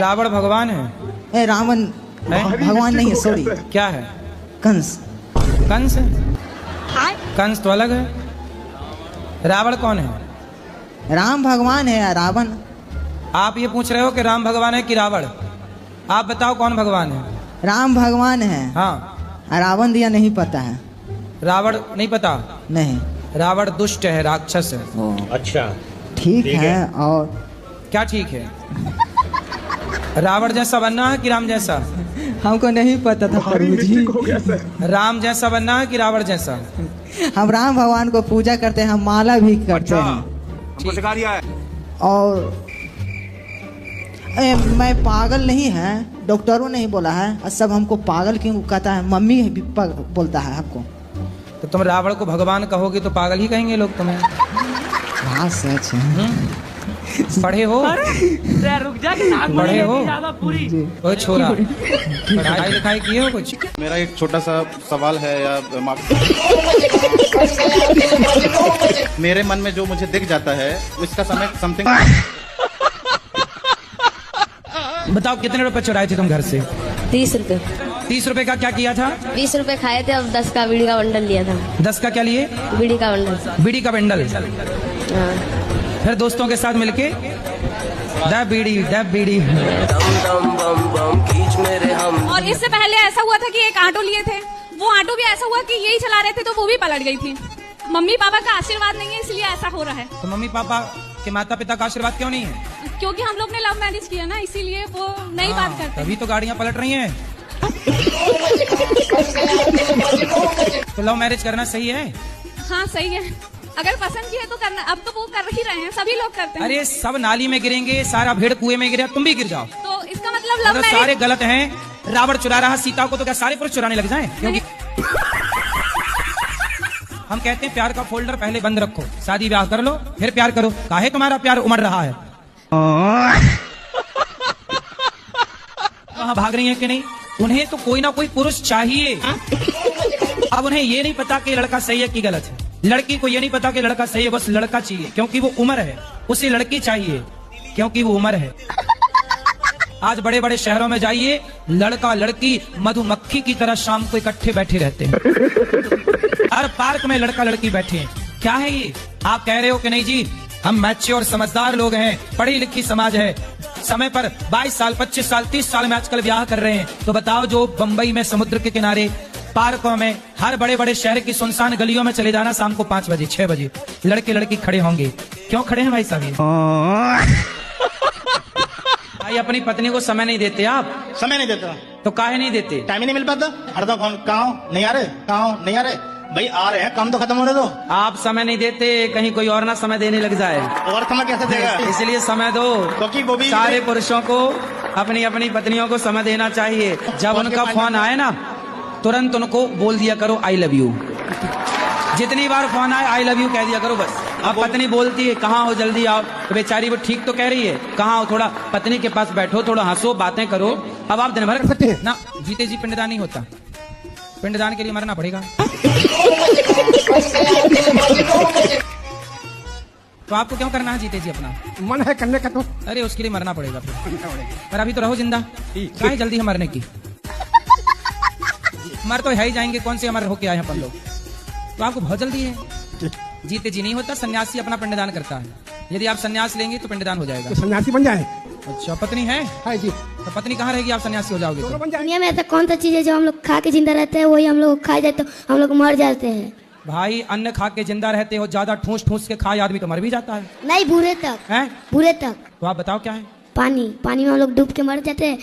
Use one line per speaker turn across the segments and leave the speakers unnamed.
रावण भगवान है?
रावण भगवान नहीं है, सॉरी।
क्या है?
कंस।
कंस है? कंस तो अलग है। रावण कौन है?
राम भगवान है, रावण।
आप ये पूछ रहे हो कि राम भगवान है कि रावण? आप बताओ कौन भगवान है?
राम भगवान है।
हाँ।
रावण दिया नहीं पता है।
रावण नहीं पता?
नहीं।
रावण दुष्ट है, राक्षस है।
अच्छा
ठीक है। और
क्या ठीक है? रावण जैसा बनना है कि राम जैसा?
हमको नहीं पता था प्रभु जी।
राम जैसा बनना है कि रावण जैसा?
हम राम भगवान को पूजा करते हैं, हम माला भी करते हैं।
हमको सिखा दिया है।
और मैं पागल नहीं है, डॉक्टरों नहीं बोला है। और सब हमको पागल क्यों कहता है, मम्मी भी बोलता है हमको।
तो तुम रावण को भगवान कहोगे तो पागल ही कहेंगे लोग तुम्हें।
हाँ सच है।
पढ़े हो?
रुक जा कि
पढ़े हो?
पूरी
ओ छोरा, पढ़ाई लिखाई किए हो कुछ?
मेरा एक छोटा सा सवाल है या मेरे मन में जो मुझे दिख जाता है उसका समय समथिंग।
बताओ कितने रुपए चुराए थे तुम घर से?
30 रुपए।
30 रुपए का क्या किया था?
20 रुपए खाए थे, अब 10 का बीड़ी का बंडल लिया था।
10 का क्या लिए?
बीड़ी का बंडल।
बीड़ी का बंडल।
हाँ।
फिर दोस्तों के साथ मिलके दब बीड़ी।
और इससे पहले ऐसा हुआ था कि एक ऑटो लिए थे, वो ऑटो भी ऐसा हुआ कि यही चला रहे थे तो वो भी पलट गई थी। मम्मी पापा का आशीर्वाद नहीं है, इसलिए ऐसा हो रहा है।
तो मम्मी पापा के माता पिता का आशीर्वाद क्यों नहीं है?
क्योंकि हम लोग ने लव मैरिज किया ना, इसीलिए वो नहीं बात करते।
तभी तो गाड़ियां पलट रही हैं। तो लव मैरिज करना सही है?
हाँ सही है, अगर पसंद किया तो करना। अब तो वो कर ही रहे हैं, सभी लोग करते हैं।
अरे सब नाली में गिरेंगे, सारा भेड़ कुएं में गिरे, तुम भी गिर जाओ
तो इसका मतलब लव मैरिज
सारे गलत हैं। रावण चुरा रहा सीता को, तो क्या सारे पुरुष चुराने लग जाएं? क्योंकि हम कहते हैं प्यार का फोल्डर पहले बंद रखो, शादी ब्याह कर लो फिर प्यार करो। काहे तुम्हारा प्यार उमड़ रहा है? वहाँ भाग रही है कि नहीं? उन्हें तो कोई ना कोई पुरुष चाहिए। अब उन्हें ये नहीं पता कि लड़का सही है कि गलत है। लड़की को ये नहीं पता कि लड़का सही है, बस लड़का चाहिए क्योंकि वो उम्र है। उसे लड़की चाहिए क्योंकि वो उम्र है। आज बड़े बड़े शहरों में जाइए, लड़का लड़की मधुमक्खी की तरह शाम को इकट्ठे बैठे रहते हैं। हर पार्क में लड़का लड़की बैठे हैं। क्या है ये? आप कह रहे हो कि नहीं जी हम मैच्योर समझदार लोग हैं, पढ़ी लिखी समाज है, समय पर 22 साल 25 साल 30 साल में आजकल ब्याह कर रहे हैं। तो बताओ, जो बंबई में समुद्र के किनारे पार्कों में, हर बड़े बड़े शहर की सुनसान गलियों में चले जाना, शाम को 5 बजे 6 बजे लड़के लड़की खड़े होंगे। क्यों खड़े हैं भाई साहब? भाई अपनी पत्नी को समय नहीं देते आप?
समय नहीं देता
तो काहे नहीं देते?
टाइम ही नहीं मिल पाता। हरदम कहाँ नहीं आ रहे, कहाँ नहीं आ रहे भाई, आ रहे हैं, काम तो खत्म हो रहे। तो
आप समय नहीं देते, कहीं कोई और ना समय देने लग जाए।
और समय कैसे देगा?
इसलिए समय दो,
क्योंकि वो भी
सारे पुरुषों को अपनी अपनी पत्नियों को समय देना चाहिए। जब उनका फोन आए ना, तुरंत उनको बोल दिया करो आई लव यू। जितनी बार फोन आए आई लव यू कह दिया करो बस। अब पत्नी बोलती है कहाँ हो, जल्दी आओ, तो बेचारी वो ठीक तो कह रही है, कहाँ हो, थोड़ा पत्नी के पास बैठो, थोड़ा हंसो, बातें करो। अब आप दिन भर ना जीते जी पिंडदान नहीं होता, पिंडदान के लिए मरना पड़ेगा। तो आपको क्यों करना है जीते जी? अपना
मन है करने का तो।
अरे उसके लिए मरना पड़ेगा फिर। पर अभी तो रहो जिंदा, क्या है जल्दी है मरने की? मर तो है ही जाएंगे, कौन से अमर होके आए अपन लोग? तो आपको बहुत जल्दी है। जीते जी नहीं होता, सन्यासी अपना पिंडदान करता है। यदि आप सन्यास लेंगे तो पिंडदान हो जाएगा।
तो सन्यासी बन जाए।
अच्छा, पत्नी है?
हाँ जी।
तो पत्नी कहाँ रहेगी आप सन्यासी हो जाओगे तो?
दुनिया में ऐसा कौन सा चीज है जो हम लोग खा के जिंदा रहते हैं, वही हम लोग खा जाते तो हम लोग मर जाते हैं?
भाई अन्न खा के जिंदा रहते हो, ज्यादा ठूस ठूस के खाए आदमी तो मर भी जाता है।
नहीं, बुरे तक
हैं?
बुरे तक।
तो आप बताओ क्या है?
पानी, पानी में हम लोग डूब के मर जाते हैं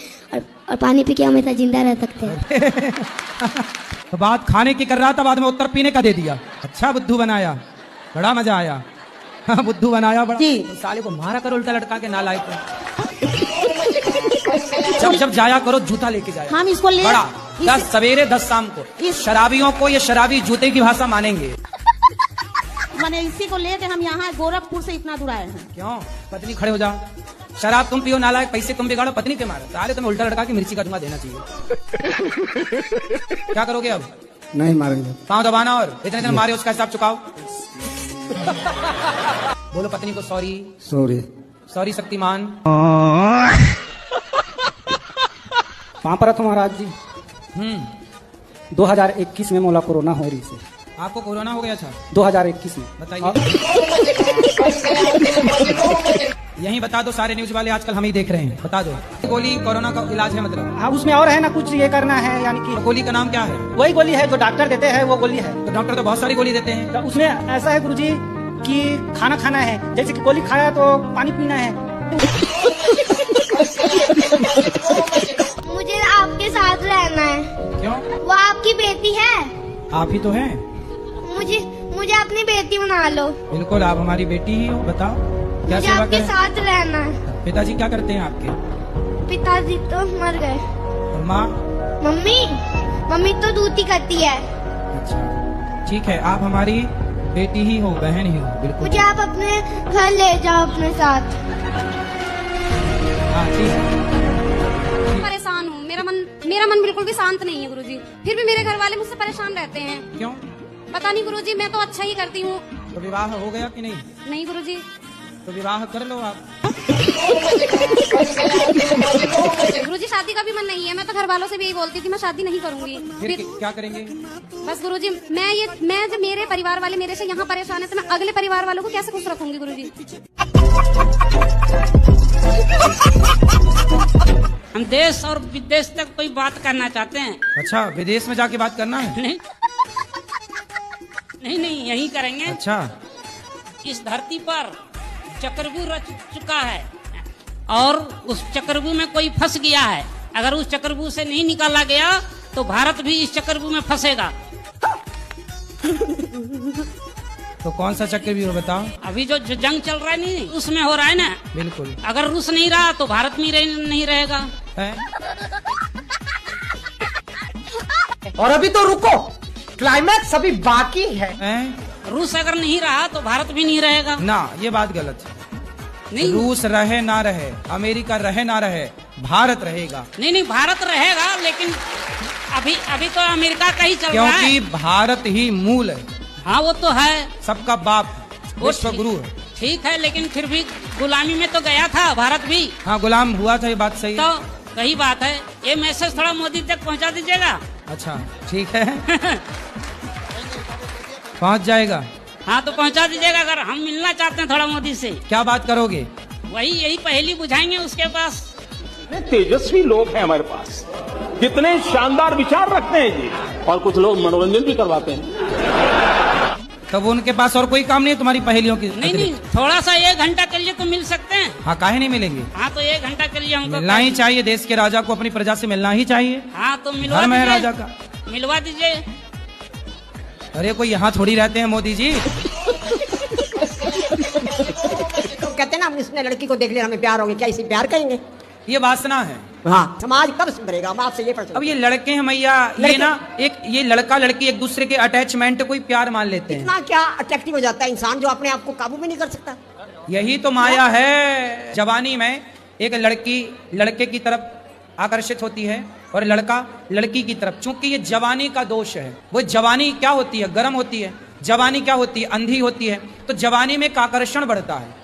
और पानी पी के हमेशा जिंदा रह सकते हैं।
तो बात खाने की कर रहा था, बाद में उत्तर पीने का दे दिया। अच्छा बुद्धू बनाया, बड़ा मजा आया। हाँ बुद्धू बनाया बड़ा। तो साले को मारा करो उल्टा लटका के, नालायक को। जब जब जाया करो जूता लेके जाया।
हम इसको ले
बड़ा 10 सवेरे 10 शाम को। शराबियों को ये शराबी जूते की भाषा मानेंगे।
मैंने इसी को लेके हम यहाँ गोरखपुर से इतना दूर आए हैं।
क्यों? पत्नी खड़े हो जाओ, शराब तुम पियो नालायक, पैसे तुम बिगाड़ो, पत्नी पे मारो। साले तुम्हें उल्टा लटका के मिर्ची का धुआं देना चाहिए। क्या करोगे अब?
नहीं मारेंगे।
पाँव दबाना और इतने दिन मारे उसका हिसाब चुकाओ। बोलो पत्नी को सॉरी।
सॉरी।
सॉरी शक्तिमान।
कहाँ पर था महाराज जी? 2021 में मोला कोरोना हो रही से।
आपको कोरोना हो गया था
2021 में।
बताइए। यही बता दो, सारे न्यूज वाले आजकल हम ही देख रहे हैं, बता दो। गोली कोरोना का इलाज है मतलब?
हाँ, उसमें और है ना कुछ ये करना है, यानी कि
गोली का नाम क्या है?
वही गोली है जो डॉक्टर देते हैं, वो गोली है।
तो डॉक्टर तो बहुत सारी गोली देते हैं।
तो उसमें ऐसा है गुरुजी कि खाना खाना है, जैसे कि गोली खाया तो पानी पीना है।
मुझे आपके साथ रहना है।
क्यों?
वो आपकी बेटी है।
आप ही तो हैं।
मुझे अपनी बेटी बना लो।
बिल्कुल, आप हमारी बेटी ही हो। बताओ क्या
मुझे
सेवा
आपके
करें?
साथ रहना है।
पिताजी क्या करते हैं आपके?
पिताजी तो मर गए।
और माँ?
मम्मी तो दूती करती है।
अच्छा ठीक है, आप हमारी बेटी ही हो, बहन ही हो। बिल्कुल।
मुझे आप अपने घर ले जाओ अपने साथ।
हाँ ठीक है।
परेशान हूँ, मेरा मन बिल्कुल भी शांत नहीं है गुरुजी। फिर भी मेरे घर वाले मुझसे परेशान रहते हैं।
क्यों?
पता नहीं गुरुजी, मैं तो अच्छा ही करती हूँ।
तो विवाह हो गया कि नहीं?
नहीं गुरुजी।
तो विवाह कर लो आप।
गुरुजी शादी का भी मन नहीं है। मैं तो घर वालों से भी यही बोलती थी मैं शादी नहीं करूंगी।
फिर क्या करेंगे?
बस गुरुजी, मैं जब मेरे परिवार वाले मेरे से यहाँ परेशान है तो मैं अगले परिवार वालों को कैसे खुश रखूंगी गुरुजी?
हम देश और विदेश तक कोई बात करना चाहते हैं।
अच्छा, विदेश में जाके बात करना है?
नहीं यही करेंगे।
अच्छा।
इस धरती पर चक्रव्यूह रच चुका है और उस चक्रव्यूह में कोई फंस गया है। अगर उस चक्रव्यूह से नहीं निकाला गया तो भारत भी इस चक्रव्यूह में फंसेगा।
तो कौन सा चक्रव्यूह बताओ?
अभी जो जंग चल रहा है नहीं, उसमें हो रहा है ना।
बिल्कुल।
अगर रूस नहीं रहा तो भारत में नहीं रहेगा।
और अभी तो रुको, क्लाइमैक्स अभी बाकी है।
रूस अगर नहीं रहा तो भारत भी नहीं रहेगा।
ना, ये बात गलत है।
नहीं,
रूस रहे ना रहे, अमेरिका रहे ना रहे, भारत रहेगा।
नहीं भारत रहेगा, लेकिन अभी तो अमेरिका का ही चल रहा है।
क्योंकि भारत ही मूल है।
हाँ वो तो है,
सबका बाप, विश्व गुरु है।
ठीक है, लेकिन फिर भी गुलामी में तो गया था भारत भी।
हाँ, गुलाम हुआ था, ये बात सही
तो
है।
वही बात है। ये मैसेज थोड़ा मोदी तक पहुंचा दीजिएगा।
अच्छा ठीक है। पहुंच जाएगा।
हाँ तो पहुंचा दीजिएगा। अगर हम मिलना चाहते हैं थोड़ा मोदी से।
क्या बात करोगे?
यही पहेली बुझाएंगे उसके पास।
तेजस्वी लोग हैं हमारे पास, कितने शानदार विचार रखते हैं जी, और कुछ लोग मनोरंजन भी करवाते हैं।
तब उनके पास और कोई काम नहीं है तुम्हारी पहेलियों की?
नहीं, थोड़ा सा 1 घंटा के लिए तो मिल सकते हैं।
हाँ, काहे नहीं मिलेंगे?
हाँ तो 1 घंटा के लिए हमको
मिलना ही चाहिए। देश के राजा को अपनी प्रजा से मिलना ही चाहिए।
हाँ तो मिलवा
धर्म है
दीजिए।
राजा का।
मिलवा दीजिए।
अरे कोई यहाँ थोड़ी रहते हैं मोदी जी।
तो कहते हैं ना, हम इसने लड़की को देख लिया हमें प्यार हो गया, क्या इसे प्यार कहेंगे?
ये वासना है।
हाँ, समाज कब सुधरेगा? हम आपसे ये प्रश्न।
अब ये लड़के हैं मैया, ये ना ये लड़का लड़की एक दूसरे के अटैचमेंट को ही प्यार मान लेते हैं।
इतना क्या अट्रैक्टिव हो जाता है इंसान जो अपने आप को काबू में नहीं कर सकता।
यही तो माया है। जवानी में एक लड़की लड़के की तरफ आकर्षित होती है और लड़का लड़की की तरफ। चूंकि ये जवानी का दोष है। वो जवानी क्या होती है? गर्म होती है। जवानी क्या होती है? अंधी होती है। तो जवानी में एक आकर्षण बढ़ता है,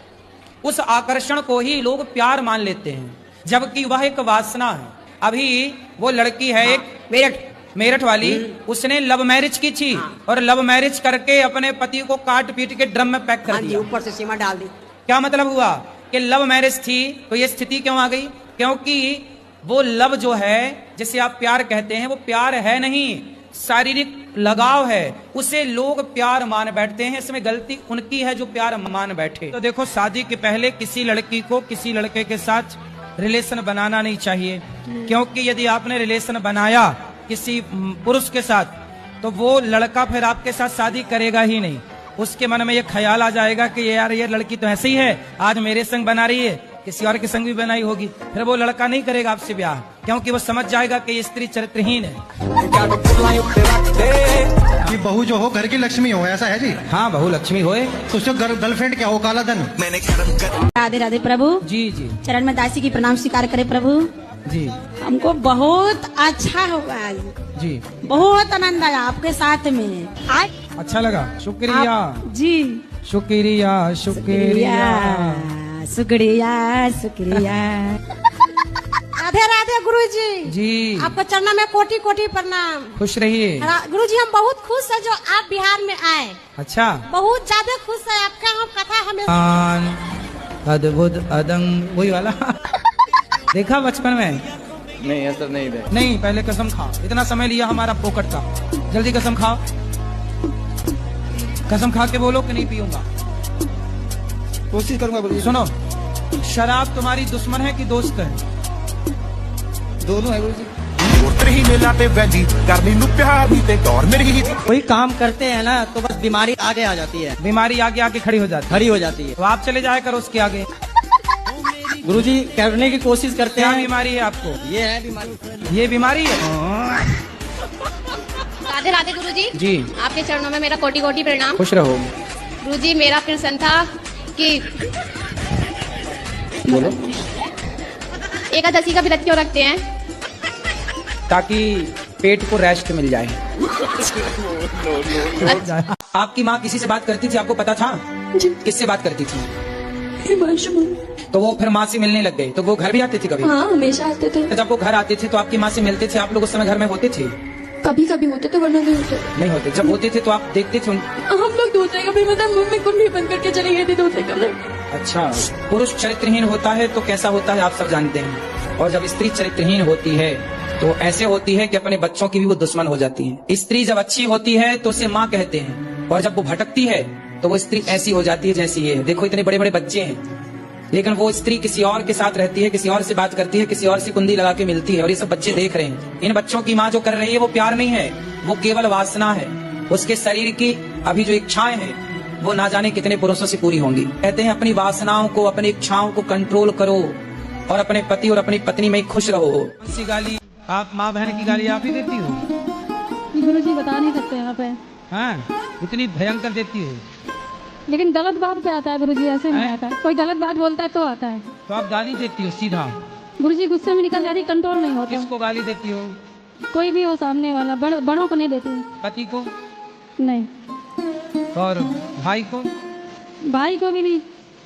उस आकर्षण को ही लोग प्यार मान लेते हैं, जबकि वह एक वासना है। अभी वो लड़की है एक मेरठ वाली, उसने लव मैरिज की थी और लव मैरिज करके अपने पति को काट पीट के ड्रम में पैक कर दिया।
ऊपर से सीमा डाल दी।
क्या मतलब हुआ कि लव मैरिज थी तो ये स्थिति क्यों आ गई? क्योंकि वो लव जो है, जिसे आप प्यार कहते हैं, वो प्यार है नहीं, शारीरिक लगाव है। उसे लोग प्यार मान बैठते हैं। इसमें गलती उनकी है जो प्यार मान बैठे। तो देखो, शादी के पहले किसी लड़की को किसी लड़के के साथ रिलेशन बनाना नहीं चाहिए, क्योंकि यदि आपने रिलेशन बनाया किसी पुरुष के साथ तो वो लड़का फिर आपके साथ शादी करेगा ही नहीं। उसके मन में ये ख्याल आ जाएगा कि यार ये लड़की तो ऐसे ही है, आज मेरे संग बना रही है, किसी और के संग भी बनाई होगी। फिर वो लड़का नहीं करेगा आपसे ब्याह, क्योंकि वो समझ जाएगा कि ये स्त्री चरित्रहीन है।
ये बहू जो हो घर की लक्ष्मी हो, ऐसा है जी?
हाँ, बहू लक्ष्मी होए
तो उसको गर्लफ्रेंड क्या हो? काला धन।
राधे राधे प्रभु
जी जी।
चरण में दासी की प्रणाम स्वीकार करे प्रभु
जी।
हमको बहुत अच्छा हुआ
जी,
बहुत आनंद आया आपके साथ में।
अच्छा लगा। शुक्रिया
जी,
शुक्रिया शुक्रिया
शुक्रिया शुक्रिया। राधे राधे गुरुजी।
जी
आपको चरणों में कोटि कोटि प्रणाम।
खुश रहिए।
गुरुजी हम बहुत खुश है जो आप बिहार में आए।
अच्छा,
बहुत ज्यादा खुश है। आपका हम कथा हमें
अद्भुत अदंग वही वाला देखा बचपन में?
नहीं ऐसा नहीं दे।
नहीं, पहले कसम खाओ। इतना समय लिया हमारा पोकट का, जल्दी कसम खाओ। कसम खा के बोलो कि नहीं पीऊंगा।
कोशिश करूंगा बोलिए।
सुनो, शराब तुम्हारी दुश्मन है कि दोस्त है?
दोनों है गुरुजी।
कोई काम करते हैं ना तो बस बीमारी आगे आ जाती है,
बीमारी आगे आके खड़ी हो जाती है। तो आप चले जाया करो उसके आगे।
गुरुजी करने की कोशिश करते
क्या
हैं।
बीमारी है आपको?
ये है बीमारी।
ये बीमारी है।
राधे राधे गुरुजी।
जी
आपके चरणों में मेरा कोटि कोटि प्रणाम।
खुश रहो।
गुरुजी मेरा प्रश्न था कि
बोलो।
एकादशी का व्रत क्यों रखते हैं?
ताकि पेट को रेस्ट मिल जाए। आपकी माँ किसी से बात करती थी, आपको पता था? किससे बात करती थी? तो वो फिर माँ से मिलने लग गए, तो वो घर भी आते थे कभी?
हाँ, हमेशा आते थे।
जब वो घर आते थे तो आपकी माँ से मिलते थे, आप लोग उस समय घर में होते थे?
कभी कभी होते थे, वरना नहीं होते।
नहीं होते। जब होते थे तो आप देखते थे
हम लोग दूसरे कमरे में, मम्मी कुंडी बंद करके चले गए थे दूसरे कमरे में।
अच्छा, पुरुष चरित्रहीन होता है तो कैसा होता है आप सब जानते हैं। और जब स्त्री चरित्रहीन होती है तो ऐसे होती है कि अपने बच्चों की भी वो दुश्मन हो जाती है। स्त्री जब अच्छी होती है तो उसे माँ कहते हैं, और जब वो भटकती है तो वो स्त्री ऐसी हो जाती है जैसी ये है। देखो इतने बड़े बड़े बच्चे हैं, लेकिन वो स्त्री किसी और के साथ रहती है, किसी और से बात करती है, किसी और से कुंडी लगा के मिलती है, और ये सब बच्चे देख रहे हैं। इन बच्चों की माँ जो कर रही है वो प्यार नहीं है, वो केवल वासना है। उसके शरीर की अभी जो इच्छाएं हैं वो ना जाने कितने पुरुषों से पूरी होंगी। कहते हैं अपनी वासनाओं को, अपनी इच्छाओं को कंट्रोल करो और अपने पति और अपनी पत्नी में खुश रहो। ऐसी गाली आप माँ बहन की गाली आप ही देती हो?
गुरुजी बता नहीं सकते यहाँ पे।
हाँ, इतनी भयंकर देती हो।
लेकिन गलत बात पे आता है गुरुजी, ऐसे नहीं आता है। कोई गलत बात बोलता है तो आता है।
तो आप गाली देती हो सीधा?
गुरुजी गुस्से में निकल जाती, कंट्रोल नहीं होता।
किसको गाली देती हो?
कोई भी हो सामने वाला, बड़ों को नहीं देती।
पति को?
नहीं।
और भाई को?
भाई को भी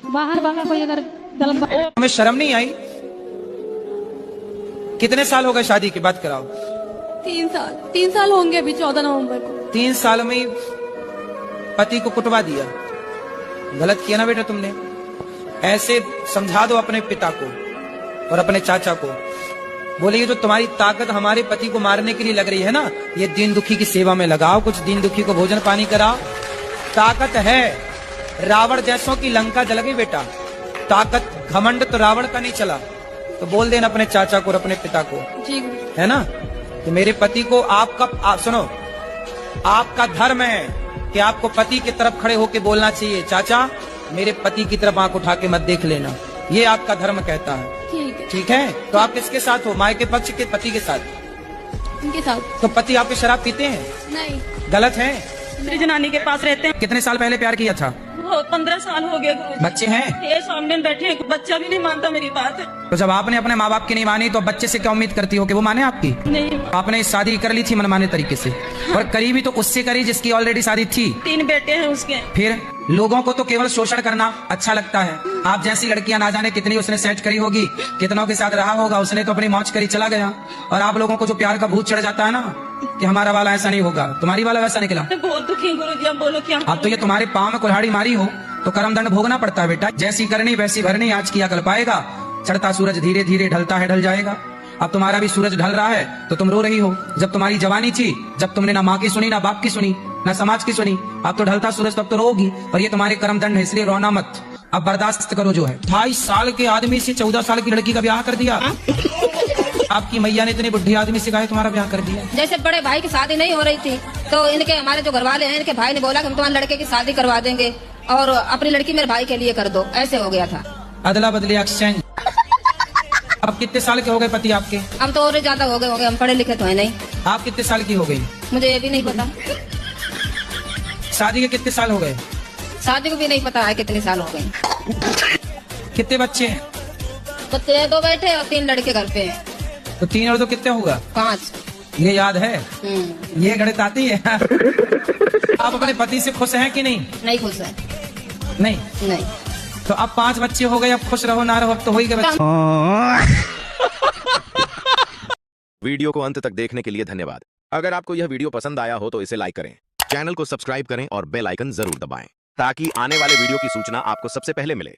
बाहर वाला कोई अगर गलत बात।
हमें शर्म नहीं आई? कितने साल हो गए शादी के? बात कराओ।
3 साल होंगे अभी 14 नवंबर को।
3 साल में ही पति को कुटवा दिया। गलत किया ना बेटा तुमने। ऐसे समझा दो अपने पिता को और अपने चाचा को, बोले ये जो तुम्हारी ताकत हमारे पति को मारने के लिए लग रही है ना, ये दीन दुखी की सेवा में लगाओ, कुछ दीन दुखी को भोजन पानी कराओ। ताकत है। रावण जैसों की लंका जल गई बेटा। ताकत घमंड तो रावण का नहीं चला। तो बोल देना अपने चाचा को और अपने पिता को, है ना, कि मेरे पति को आप सुनो, आपका धर्म है कि आपको पति की तरफ खड़े होकर बोलना चाहिए, चाचा मेरे पति की तरफ आंख उठा के मत देख लेना, ये आपका धर्म कहता है। ठीक है। तो आप किसके साथ हो? माँ के पक्ष के पति के साथ?
उनके साथ।
तो पति आपके शराब पीते हैं?
नहीं।
गलत है।
मेरी जनानी के पास रहते हैं।
कितने साल पहले प्यार किया था?
15 साल हो गए गुरुजी।
बच्चे हैं?
ये सामने बैठे हैं, बच्चा भी नहीं मानता मेरी बात।
तो जब आपने अपने माँ बाप की नहीं मानी तो बच्चे से क्या उम्मीद करती हो कि वो माने आपकी?
नहीं।
आपने शादी कर ली थी मनमाने तरीके से, और करी भी तो उससे करी जिसकी ऑलरेडी शादी थी।
3 बेटे हैं उसके।
फिर लोगों को तो केवल शोषण करना अच्छा लगता है। आप जैसी लड़कियां ना जाने कितनी उसने सेट करी होगी, कितनों के साथ रहा होगा, उसने तो अपनी मौज करी चला गया। और आप लोगों को जो प्यार का भूत चढ़ जाता है ना कि हमारा वाला ऐसा नहीं होगा, तुम्हारी वाला वैसा निकला।
बहुत दुखी गुरुजी, अब बोलो क्या?
अब तो ये तुम्हारे पाँव में कुल्हाड़ी मारी हो तो कर्म दंड भोगना पड़ता है बेटा। जैसी करनी वैसी भरनी, आज किया कल पाएगा। चढ़ता सूरज धीरे धीरे ढलता है, ढल जाएगा। अब तुम्हारा भी सूरज ढल रहा है तो तुम रो रही हो। जब तुम्हारी जवानी थी, जब तुमने ना माँ की सुनी, ना बाप की सुनी, ना समाज की सुनी, अब तो ढलता सूरज, तो अब तो रोगी। और ये तुम्हारे कर्म दंड है, इसलिए रोना मत, अब बर्दाश्त करो जो है। 28 साल के आदमी से 14 साल की लड़की का ब्याह कर दिया। आपकी मैया ने इतने बुढ़ी आदमी से कहा तुम्हारा ब्याह कर दिया।
जैसे बड़े भाई की शादी नहीं हो रही थी तो इनके हमारे जो घर वाले हैं, इनके भाई ने बोला कि हम तुम्हारे लड़के की शादी करवा देंगे और अपनी लड़की मेरे भाई के लिए कर दो। ऐसे हो गया था,
अदला बदली एक्सचेंज। अब कितने साल के हो गए पति आपके?
हम तो और ज्यादा हो गए, हम पढ़े लिखे तो है नहीं।
आप कितने साल की हो गई?
मुझे ये भी नहीं पता।
शादी के कितने साल हो गए?
शादी को भी नहीं पता है कितने साल हो गए।
कितने बच्चे हैं?
बच्चे 2 बेटे और 3 लड़के घर पे हैं।
तो 3 और 2 कितने होगा?
5।
ये याद है? ये गणित आती है? आप अपने पति से खुश हैं कि नहीं?
नहीं खुश है।
नहीं। तो अब 5 बच्चे हो गए, अब खुश रहो ना रहो, अब तो हो ही गए बच्चे।
वीडियो को अंत तक देखने के लिए धन्यवाद। अगर आपको यह वीडियो पसंद आया हो तो इसे लाइक करें, चैनल को सब्सक्राइब करें और बेल आइकन जरूर दबाएं ताकि आने वाले वीडियो की सूचना आपको सबसे पहले मिले।